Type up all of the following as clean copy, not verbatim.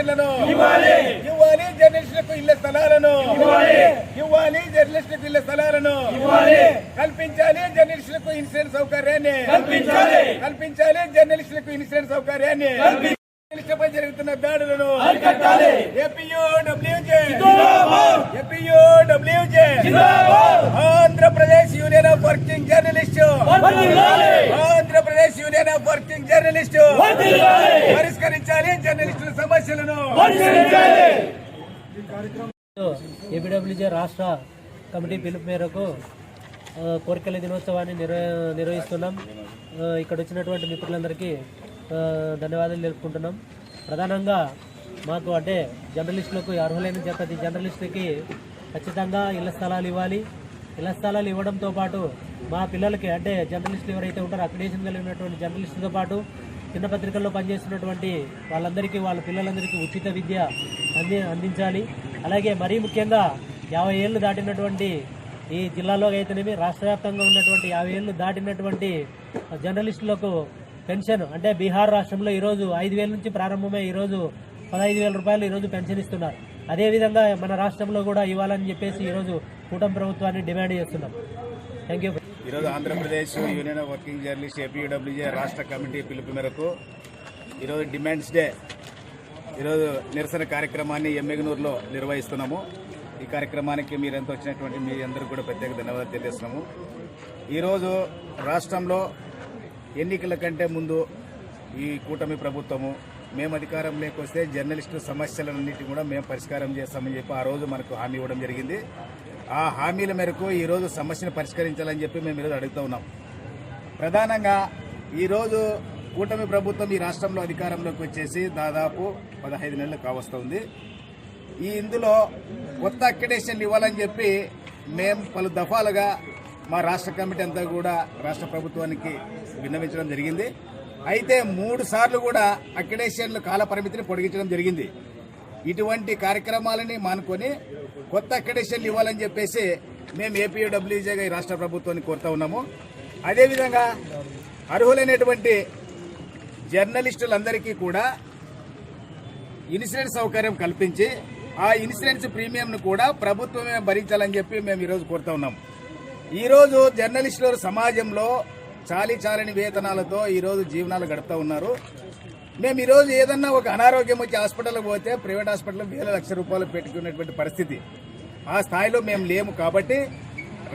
అక్రిడేషన్లను ఇవ్వాలి, జర్నలిస్టులకు ఇళ్ల స్థలాలను ఇవ్వాలి, జర్నలిస్టులకు ఇళ్ల స్థలాలను కల్పించాలి, జర్నలిస్టులకు ఇన్సూరెన్స్ సౌకర్యాన్ని కల్పించాలి, జర్నలిస్టులకు ఇన్సూరెన్స్ సౌకర్యాన్ని జర్నలిస్టులపై జరుగుతున్న దాడులను Andhra Pradesh union of working journalist Andhra Pradesh union of working journalist పరిష్కరించాలి జర్నలిస్టుల సమస్యలను. ఏపీడబ్ల్యూజే రాష్ట్ర కమిటీ పిలుపు మేరకు కోరికల దినోత్సవాన్ని నిర్వహిస్తున్నాం. ఇక్కడ వచ్చినటువంటి మిత్రులందరికీ ధన్యవాదాలు తెలుపుకుంటున్నాం. ప్రధానంగా మాకు అంటే జర్నలిస్టులకు అర్హులైన ప్రతి జర్నలిస్టుకి ఖచ్చితంగా ఇళ్ల స్థలాలు ఇవ్వాలి. ఇళ్ల స్థలాలు ఇవ్వడంతో పాటు మా పిల్లలకి అంటే జర్నలిస్టులు ఎవరైతే ఉంటారో అక్రిడేషన్ కలిగినటువంటి జర్నలిస్టులతో పాటు చిన్న పత్రికల్లో పనిచేస్తున్నటువంటి వాళ్ళందరికీ వాళ్ళ పిల్లలందరికీ ఉచిత విద్య అందించాలి. అలాగే మరీ ముఖ్యంగా 50 ఏళ్ళు దాటినటువంటి ఈ జిల్లాలో అయితేనేమి రాష్ట్ర వ్యాప్తంగా ఉన్నటువంటి 50 ఏళ్ళు దాటినటువంటి జర్నలిస్టులకు పెన్షన్ అంటే బీహార్ రాష్ట్రంలో ఈరోజు 5,000 నుంచి ప్రారంభమై ఈరోజు 15,000 రూపాయలు ఈరోజు పెన్షన్ ఇస్తున్నారు. అదేవిధంగా మన రాష్ట్రంలో కూడా ఇవ్వాలని చెప్పేసి ఈరోజు కూటమి ప్రభుత్వాన్ని డిమాండ్ చేస్తున్నాం. Thank you. ఈరోజు Andhra Pradesh union of working journalist APWJ రాష్ట్ర కమిటీ పిలుపు మేరకు ఈరోజు డిమాండ్స్ డే ఈరోజు నిరసన కార్యక్రమాన్ని ఎమ్మెగనూరులో నిర్వహిస్తున్నాము. ఈ కార్యక్రమానికి మీరంతా వచ్చినటువంటి మీ అందరికీ కూడా ప్రత్యేక ధన్యవాదాలు తెలియజేస్తున్నాము. ఈరోజు రాష్ట్రంలో ఎన్నికల కంటే ముందు ఈ కూటమి ప్రభుత్వము మేము అధికారంలోకి వస్తే జర్నలిస్టు సమస్యలన్నింటినీ కూడా మేము పరిష్కారం చేస్తామని చెప్పి ఆ రోజు మనకు హామీ ఇవ్వడం జరిగింది. ఆ హామీల మేరకు ఈరోజు సమస్యను పరిష్కరించాలని చెప్పి మేము ఈరోజు అడుగుతూ ఉన్నాం. ప్రధానంగా ఈరోజు కూటమి ప్రభుత్వం ఈ రాష్ట్రంలో అధికారంలోకి వచ్చేసి దాదాపు 15 నెలలు కావస్తుంది. ఇందులో కొత్త అక్రిడేషన్లు ఇవ్వాలని చెప్పి మేము పలు దఫాలుగా మా రాష్ట్ర కమిటీ అంతా కూడా రాష్ట్ర ప్రభుత్వానికి విన్నవించడం జరిగింది. అయితే 3 సార్లు కూడా అక్రిడేషన్ల కాల పరిమితిని పొడిగించడం జరిగింది. ఇటువంటి కార్యక్రమాలని మానుకొని కొత్త అక్రిడేషన్లు ఇవ్వాలని చెప్పేసి మేము ఏపీడబ్ల్యూజేగా ఈ రాష్ట్ర ప్రభుత్వాన్ని కోరుతా ఉన్నాము. అదేవిధంగా అర్హులైనటువంటి జర్నలిస్టులందరికీ కూడా ఇన్సూరెన్స్ సౌకర్యం కల్పించి ఆ ఇన్సూరెన్స్ ప్రీమియంను కూడా ప్రభుత్వమే భరించాలని చెప్పి మేము ఈరోజు కోరుతా ఉన్నాం. ఈరోజు జర్నలిస్టులు సమాజంలో చాలని వేతనాలతో ఈరోజు జీవనాలు గడుపుతూ ఉన్నారు. మేము ఈరోజు ఏదన్నా ఒక అనారోగ్యం వచ్చి హాస్పిటల్కి పోతే ప్రైవేట్ హాస్పిటల్లో వేల లక్షల రూపాయలు పెట్టుకునేటువంటి పరిస్థితి ఆ స్థాయిలో మేము లేము. కాబట్టి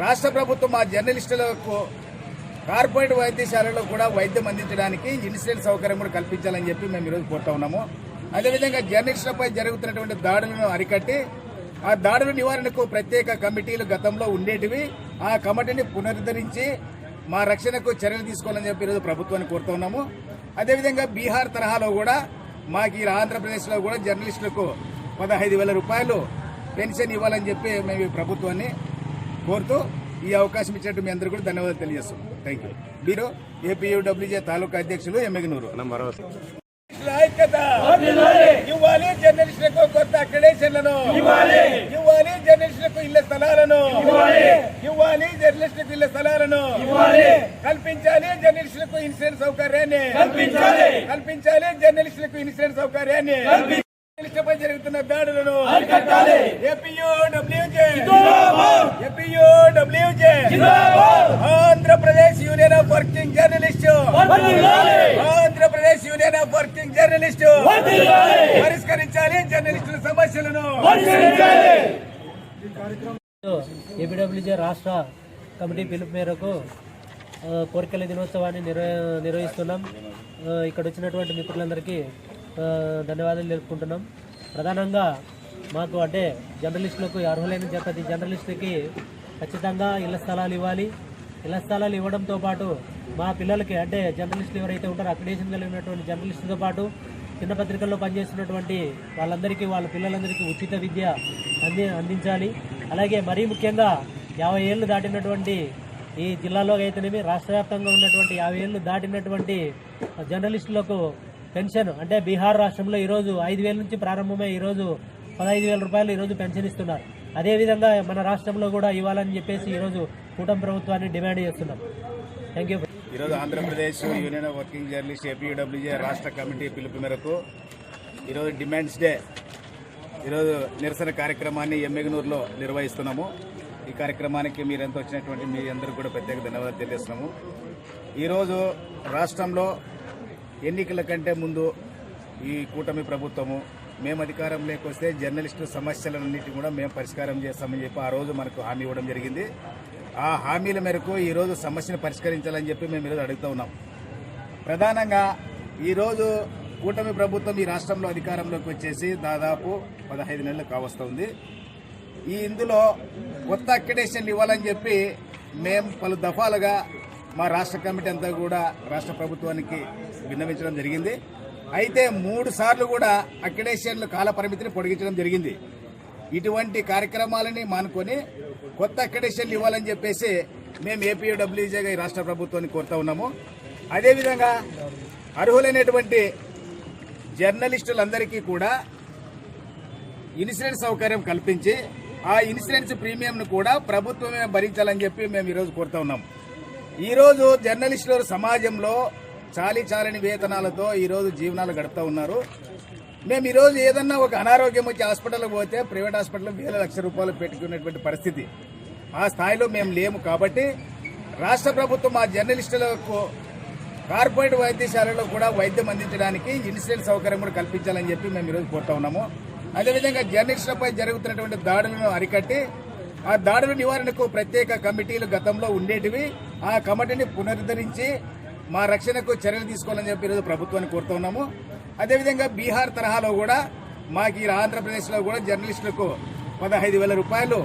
రాష్ట్ర ప్రభుత్వం ఆ జర్నలిస్టులకు కార్పొరేట్ వైద్యశాలలో కూడా వైద్యం అందించడానికి ఇన్సూరెన్స్ సౌకర్యం కూడా కల్పించాలని చెప్పి మేము ఈరోజు కోరుతా ఉన్నాము. అదేవిధంగా జర్నలిస్టులపై జరుగుతున్నటువంటి దాడులను అరికట్టి ఆ దాడుల నివారణకు ప్రత్యేక కమిటీలు గతంలో ఉండేటివి ఆ కమిటీని పునరుద్ధరించి మా రక్షణకు చర్యలు తీసుకోవాలని చెప్పి ఈరోజు ప్రభుత్వాన్ని కోరుతా ఉన్నాము. అదేవిధంగా బీహార్ తరహాలో కూడా మాకు ఈ ఆంధ్రప్రదేశ్లో కూడా జర్నలిస్టులకు 15,000 రూపాయలు పెన్షన్ ఇవ్వాలని చెప్పి మేము ఈ ప్రభుత్వాన్ని కోరుతూ ఈ అవకాశం ఇచ్చినట్టు మీ అందరూ కూడా ధన్యవాదాలు తెలియజేస్తాం. Thank you. మీరు ఏపీడబ్ల్యూజే తాలూకా అధ్యక్షులు ఎమ్మెగనూరు. ఇవ్వాలి, జర్నలిస్టులకు కొత్త అక్రిడేషన్లను ఇవ్వాలి, జర్నలిస్టులకు ఇళ్ల స్థలాలను ఇవ్వాలి, జర్నలిస్టులకు ఇళ్ల స్థలాలను కల్పించాలి, జర్నలిస్టులకు ఇన్సూరెన్స్ సౌకర్యాన్ని కల్పించాలి, జర్నలిస్టులకు ఇన్సూరెన్స్ సౌకర్యాన్ని జర్నలిస్టులపై జరుగుతున్న దాడులను APWJ Andhra Pradesh union of working journalist Andhra Pradesh union of working journalist పరిష్కరించాలి జర్నలిస్టుల సమస్యలను. ఏపీడబ్ల్యూజే రాష్ట్ర కమిటీ పిలుపు మేరకు కోరికల దినోత్సవాన్ని నిర్వహిస్తున్నాం. ఇక్కడ వచ్చినటువంటి మిత్రులందరికీ ధన్యవాదాలు తెలుపుకుంటున్నాం. ప్రధానంగా మాకు అంటే జర్నలిస్టులకు అర్హులైన ప్రతి జర్నలిస్టుకి ఖచ్చితంగా ఇళ్ల స్థలాలు ఇవ్వాలి. ఇళ్ల స్థలాలు ఇవ్వడంతో పాటు మా పిల్లలకి అంటే జర్నలిస్టులు ఎవరైతే ఉంటారో అక్రిడేషన్ కలిగినటువంటి జర్నలిస్టులతో పాటు చిన్న పత్రికల్లో పనిచేస్తున్నటువంటి వాళ్ళందరికీ వాళ్ళ పిల్లలందరికీ ఉచిత విద్య అందించాలి. అలాగే మరీ ముఖ్యంగా 50 ఏళ్ళు దాటినటువంటి ఈ జిల్లాలో అయితేనేమి రాష్ట్ర వ్యాప్తంగా ఉన్నటువంటి 50 ఏళ్ళు దాటినటువంటి జర్నలిస్టులకు పెన్షన్ అంటే బీహార్ రాష్ట్రంలో ఈరోజు 5,000 నుంచి ప్రారంభమై ఈరోజు 15,000 రూపాయలు ఈరోజు పెన్షన్ ఇస్తున్నారు. అదేవిధంగా మన రాష్ట్రంలో కూడా ఇవ్వాలని చెప్పేసి ఈరోజు కూటమి ప్రభుత్వాన్ని డిమాండ్ చేస్తున్నాం. Thank you. ఈరోజు Andhra Pradesh union of working journalist APWJ రాష్ట్ర కమిటీ పిలుపు మేరకు ఈరోజు డిమాండ్స్ డే ఈరోజు నిరసన కార్యక్రమాన్ని ఎమ్మెగనూరులో నిర్వహిస్తున్నాము. ఈ కార్యక్రమానికి మీరంతా వచ్చినటువంటి మీ అందరికీ కూడా ప్రత్యేక ధన్యవాదాలు తెలియజేస్తున్నాము. ఈరోజు రాష్ట్రంలో ఎన్నికల కంటే ముందు ఈ కూటమి ప్రభుత్వము మేము అధికారంలోకి వస్తే జర్నలిస్టు సమస్యలన్నింటినీ కూడా మేము పరిష్కారం చేస్తామని చెప్పి ఆ రోజు మనకు హామీ ఇవ్వడం జరిగింది. ఆ హామీల మేరకు ఈరోజు సమస్యను పరిష్కరించాలని చెప్పి మేము ఈరోజు అడుగుతూ ఉన్నాం. ప్రధానంగా ఈరోజు కూటమి ప్రభుత్వం ఈ రాష్ట్రంలో అధికారంలోకి వచ్చేసి దాదాపు 15 నెలలు కావస్తుంది. ఇందులో కొత్త అక్రిడేషన్లు ఇవ్వాలని చెప్పి మేము పలు దఫాలుగా మా రాష్ట్ర కమిటీ అంతా కూడా రాష్ట్ర ప్రభుత్వానికి విన్నవించడం జరిగింది. అయితే 3 సార్లు కూడా అక్రిడేషన్ల కాల పరిమితిని పొడిగించడం జరిగింది. ఇటువంటి కార్యక్రమాలని మానుకొని కొత్త అక్రిడేషన్లు ఇవ్వాలని చెప్పేసి మేము ఏపీడబ్ల్యూజేగా ఈ రాష్ట్ర ప్రభుత్వాన్ని కోరుతా ఉన్నాము. అదేవిధంగా అర్హులైనటువంటి జర్నలిస్టులందరికీ కూడా ఇన్సూరెన్స్ సౌకర్యం కల్పించి ఆ ఇన్సూరెన్స్ ప్రీమియంను కూడా ప్రభుత్వమే భరించాలని చెప్పి మేము ఈరోజు కోరుతా ఉన్నాం. ఈరోజు జర్నలిస్టులు సమాజంలో చాలని వేతనాలతో ఈరోజు జీవనాలు గడుపుతూ ఉన్నారు. మేము ఈరోజు ఏదన్నా ఒక అనారోగ్యం వచ్చి హాస్పిటల్కి పోతే ప్రైవేట్ హాస్పిటల్లో వేల లక్షల రూపాయలు పెట్టుకునేటువంటి పరిస్థితి ఆ స్థాయిలో మేము లేము. కాబట్టి రాష్ట్ర ప్రభుత్వం ఆ జర్నలిస్టులకు కార్పొరేట్ వైద్యశాలలో కూడా వైద్యం అందించడానికి ఇన్సూరెన్స్ సౌకర్యం కూడా కల్పించాలని చెప్పి మేము ఈరోజు కోరుతా ఉన్నాము. అదేవిధంగా జర్నలిస్టులపై జరుగుతున్నటువంటి దాడులను అరికట్టి ఆ దాడుల నివారణకు ప్రత్యేక కమిటీలు గతంలో ఉండేటివి ఆ కమిటీని పునరుద్ధరించి మా రక్షణకు చర్యలు తీసుకోవాలని చెప్పి ఈరోజు ప్రభుత్వాన్ని కోరుతా ఉన్నాము. అదేవిధంగా బీహార్ తరహాలో కూడా మాకు ఈ ఆంధ్రప్రదేశ్లో కూడా జర్నలిస్టులకు 15,000 రూపాయలు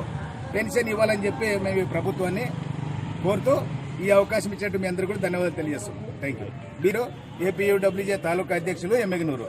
పెన్షన్ ఇవ్వాలని చెప్పి మేము ఈ ప్రభుత్వాన్ని కోరుతూ ఈ అవకాశం ఇచ్చినట్టు మీ అందరూ కూడా ధన్యవాదాలు తెలియజేస్తున్నాం. Thank you. మీరు ఏపీయూడబ్ల్యూజే తాలూకా అధ్యక్షులు ఎమ్మెగనూరు.